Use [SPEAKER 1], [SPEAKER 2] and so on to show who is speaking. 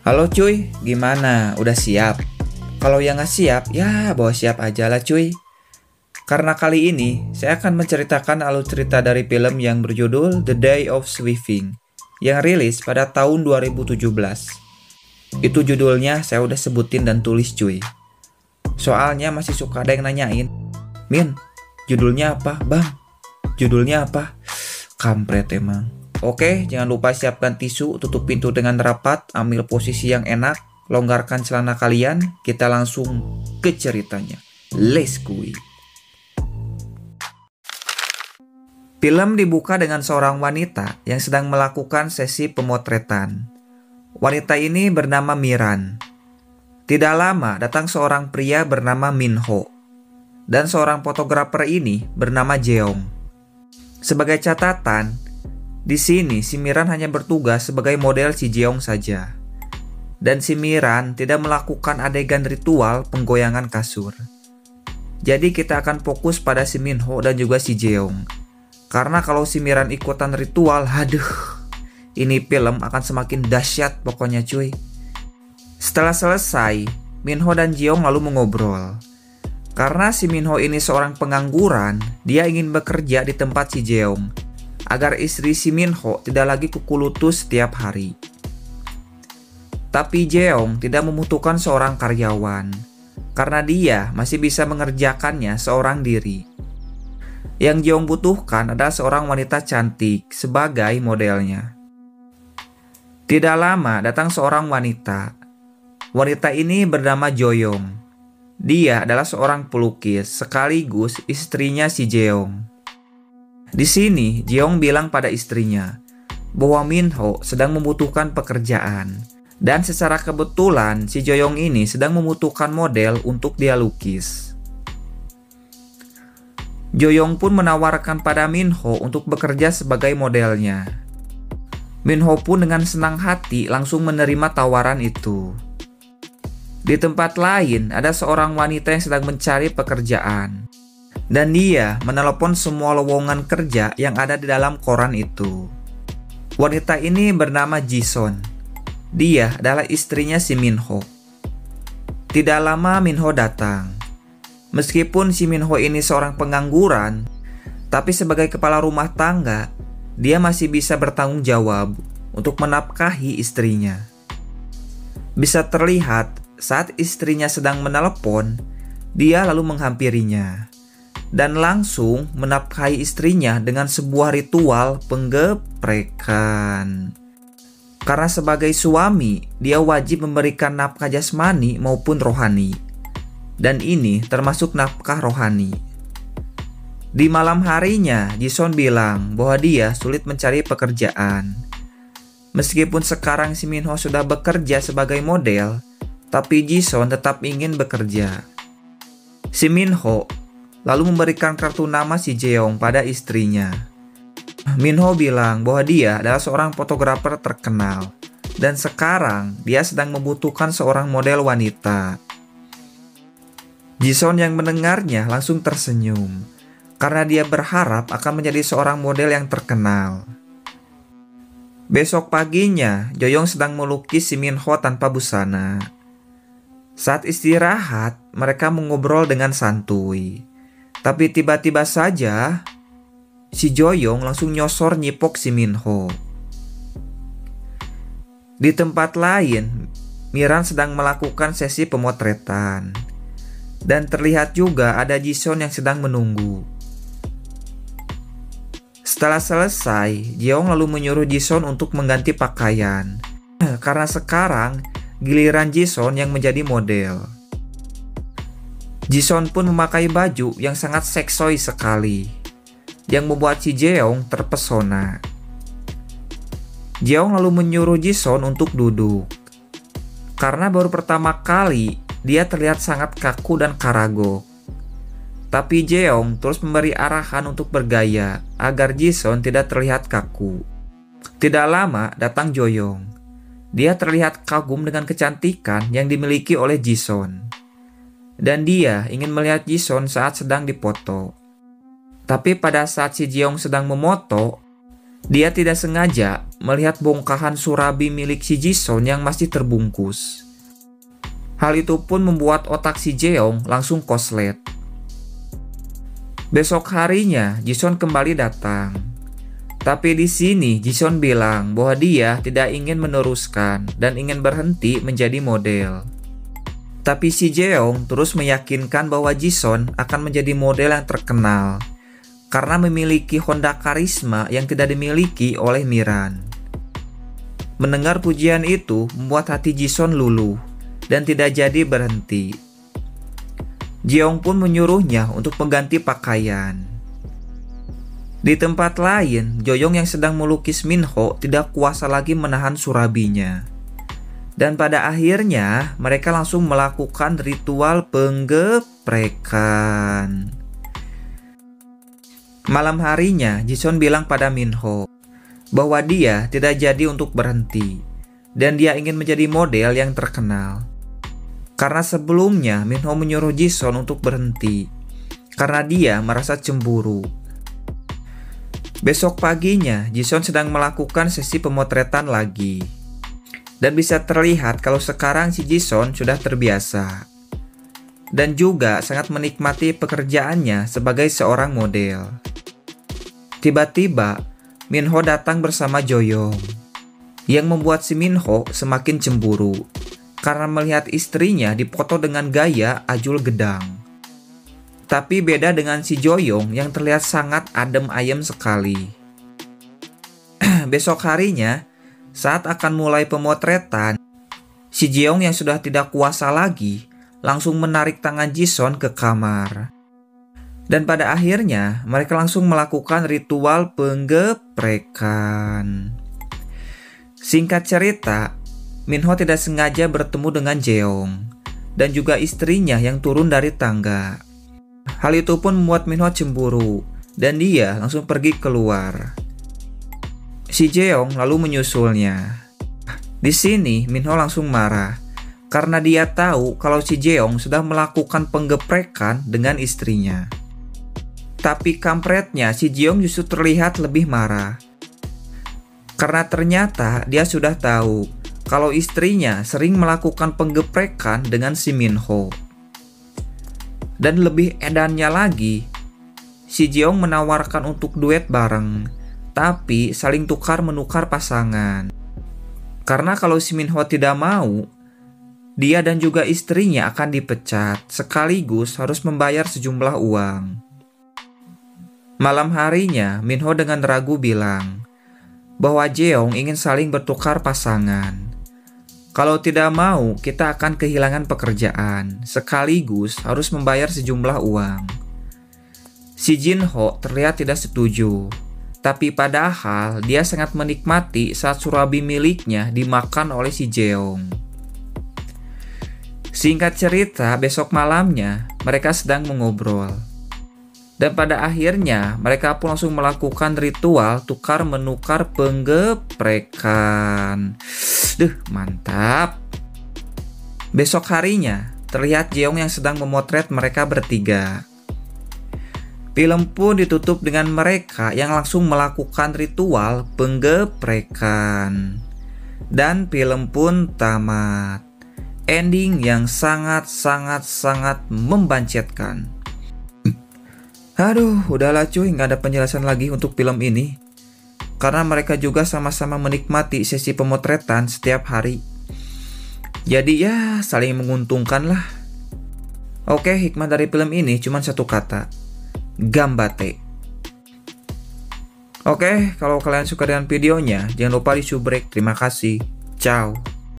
[SPEAKER 1] Halo cuy, gimana? Udah siap? Kalau yang nggak siap, ya bawa siap aja lah cuy. Karena kali ini, saya akan menceritakan alur cerita dari film yang berjudul The Day of Swiftwing yang rilis pada tahun 2017. Itu judulnya saya udah sebutin dan tulis cuy. Soalnya masih suka ada yang nanyain, Min, judulnya apa bang? Judulnya apa? Kampret emang. Oke, jangan lupa siapkan tisu, tutup pintu dengan rapat, ambil posisi yang enak, longgarkan celana kalian, kita langsung ke ceritanya. Let's go. Film dibuka dengan seorang wanita yang sedang melakukan sesi pemotretan. Wanita ini bernama Miran. Tidak lama datang seorang pria bernama Minho. Dan seorang fotografer ini bernama Jeong. Sebagai catatan, di sini si Miran hanya bertugas sebagai model si Jeong saja. Dan si Miran tidak melakukan adegan ritual penggoyangan kasur. Jadi kita akan fokus pada si Minho dan juga si Jeong. Karena kalau si Miran ikutan ritual, aduh, ini film akan semakin dahsyat pokoknya cuy. Setelah selesai, Minho dan Jeong lalu mengobrol. Karena si Minho ini seorang pengangguran, dia ingin bekerja di tempat si Jeong agar istri si Minho tidak lagi kuku lutut setiap hari. Tapi Jeong tidak membutuhkan seorang karyawan, karena dia masih bisa mengerjakannya seorang diri. Yang Jeong butuhkan adalah seorang wanita cantik sebagai modelnya. Tidak lama datang seorang wanita. Wanita ini bernama Joyong. Dia adalah seorang pelukis sekaligus istrinya si Jeong. Di sini, Jeong bilang pada istrinya bahwa Minho sedang membutuhkan pekerjaan. Dan secara kebetulan, si Joyong ini sedang membutuhkan model untuk dia lukis. Joyong pun menawarkan pada Minho untuk bekerja sebagai modelnya. Minho pun dengan senang hati langsung menerima tawaran itu. Di tempat lain, ada seorang wanita yang sedang mencari pekerjaan. Dan dia menelepon semua lowongan kerja yang ada di dalam koran itu. Wanita ini bernama Jison. Dia adalah istrinya si Minho. Tidak lama Minho datang. Meskipun si Minho ini seorang pengangguran, tapi sebagai kepala rumah tangga, dia masih bisa bertanggung jawab untuk menafkahi istrinya. Bisa terlihat saat istrinya sedang menelepon, dia lalu menghampirinya dan langsung menafkahi istrinya dengan sebuah ritual penggeprekan. Karena sebagai suami, dia wajib memberikan nafkah jasmani maupun rohani. Dan ini termasuk nafkah rohani. Di malam harinya, Jison bilang bahwa dia sulit mencari pekerjaan. Meskipun sekarang si Minho sudah bekerja sebagai model, tapi Jison tetap ingin bekerja. Si Minho lalu memberikan kartu nama si Jeong pada istrinya. Minho bilang bahwa dia adalah seorang fotografer terkenal dan sekarang dia sedang membutuhkan seorang model wanita. Jison yang mendengarnya langsung tersenyum karena dia berharap akan menjadi seorang model yang terkenal. Besok paginya, Joyong sedang melukis si Minho tanpa busana. Saat istirahat, mereka mengobrol dengan santuy. Tapi tiba-tiba saja, si Joyong langsung nyosor nyipok si Minho. Di tempat lain, Miran sedang melakukan sesi pemotretan. Dan terlihat juga ada Jison yang sedang menunggu. Setelah selesai, Jeong lalu menyuruh Jison untuk mengganti pakaian. Karena sekarang, giliran Jison yang menjadi model. Jison pun memakai baju yang sangat seksoi sekali, yang membuat si Jeong terpesona. Jeong lalu menyuruh Jison untuk duduk. Karena baru pertama kali, dia terlihat sangat kaku dan karago. Tapi Jeong terus memberi arahan untuk bergaya agar Jisun tidak terlihat kaku. Tidak lama datang Joyong. Dia terlihat kagum dengan kecantikan yang dimiliki oleh Jisun. Dan dia ingin melihat Jisun saat sedang dipoto. Tapi pada saat si Jeong sedang memoto, dia tidak sengaja melihat bongkahan surabi milik si Jisun yang masih terbungkus. Hal itu pun membuat otak si Jeong langsung koslet. Besok harinya, Jisun kembali datang. Tapi di sini Jisun bilang bahwa dia tidak ingin meneruskan dan ingin berhenti menjadi model. Tapi si Jeong terus meyakinkan bahwa Jisun akan menjadi model yang terkenal karena memiliki Honda karisma yang tidak dimiliki oleh Miran. Mendengar pujian itu membuat hati Jisun luluh dan tidak jadi berhenti. Jeong pun menyuruhnya untuk mengganti pakaian. Di tempat lain, Joyong yang sedang melukis Minho tidak kuasa lagi menahan surabinya. Dan pada akhirnya, mereka langsung melakukan ritual penggeprekan. Malam harinya, Jisun bilang pada Minho bahwa dia tidak jadi untuk berhenti. Dan dia ingin menjadi model yang terkenal. Karena sebelumnya Minho menyuruh Jisun untuk berhenti karena dia merasa cemburu. Besok paginya Jisun sedang melakukan sesi pemotretan lagi. Dan bisa terlihat kalau sekarang si Jisun sudah terbiasa. Dan juga sangat menikmati pekerjaannya sebagai seorang model. Tiba-tiba Minho datang bersama Joyong, yang membuat si Minho semakin cemburu karena melihat istrinya dipoto dengan gaya ajul gedang. Tapi beda dengan si Joyong yang terlihat sangat adem ayem sekali. Besok harinya, saat akan mulai pemotretan, si Jeong yang sudah tidak kuasa lagi langsung menarik tangan Jisun ke kamar. Dan pada akhirnya mereka langsung melakukan ritual penggeprekan. Singkat cerita, Minho tidak sengaja bertemu dengan Jeong dan juga istrinya yang turun dari tangga. Hal itu pun membuat Minho cemburu dan dia langsung pergi keluar. Si Jeong lalu menyusulnya. Di sini Minho langsung marah karena dia tahu kalau si Jeong sudah melakukan penggeprekan dengan istrinya. Tapi kampretnya si Jeong justru terlihat lebih marah karena ternyata dia sudah tahu kalau istrinya sering melakukan penggeprekan dengan si Minho. Dan lebih edannya lagi, si Jeong menawarkan untuk duet bareng, tapi saling tukar-menukar pasangan. Karena kalau si Minho tidak mau, dia dan juga istrinya akan dipecat, sekaligus harus membayar sejumlah uang. Malam harinya, Minho dengan ragu bilang bahwa Jeong ingin saling bertukar pasangan. Kalau tidak mau, kita akan kehilangan pekerjaan, sekaligus harus membayar sejumlah uang. Si Jinho terlihat tidak setuju, tapi padahal dia sangat menikmati saat surabi miliknya dimakan oleh si Jeong. Singkat cerita, besok malamnya mereka sedang mengobrol. Dan pada akhirnya mereka pun langsung melakukan ritual tukar-menukar penggeprekan. Mantap. Besok harinya terlihat Jeong yang sedang memotret mereka bertiga. Film pun ditutup dengan mereka yang langsung melakukan ritual penggeprekan. Dan film pun tamat. Ending yang sangat membancetkan. Aduh, udahlah cuy, nggak ada penjelasan lagi untuk film ini. Karena mereka juga sama-sama menikmati sesi pemotretan setiap hari. Jadi ya, saling menguntungkan lah. Oke, hikmah dari film ini cuma satu kata. Gambate. Oke, kalau kalian suka dengan videonya, jangan lupa di subrek. Terima kasih. Ciao.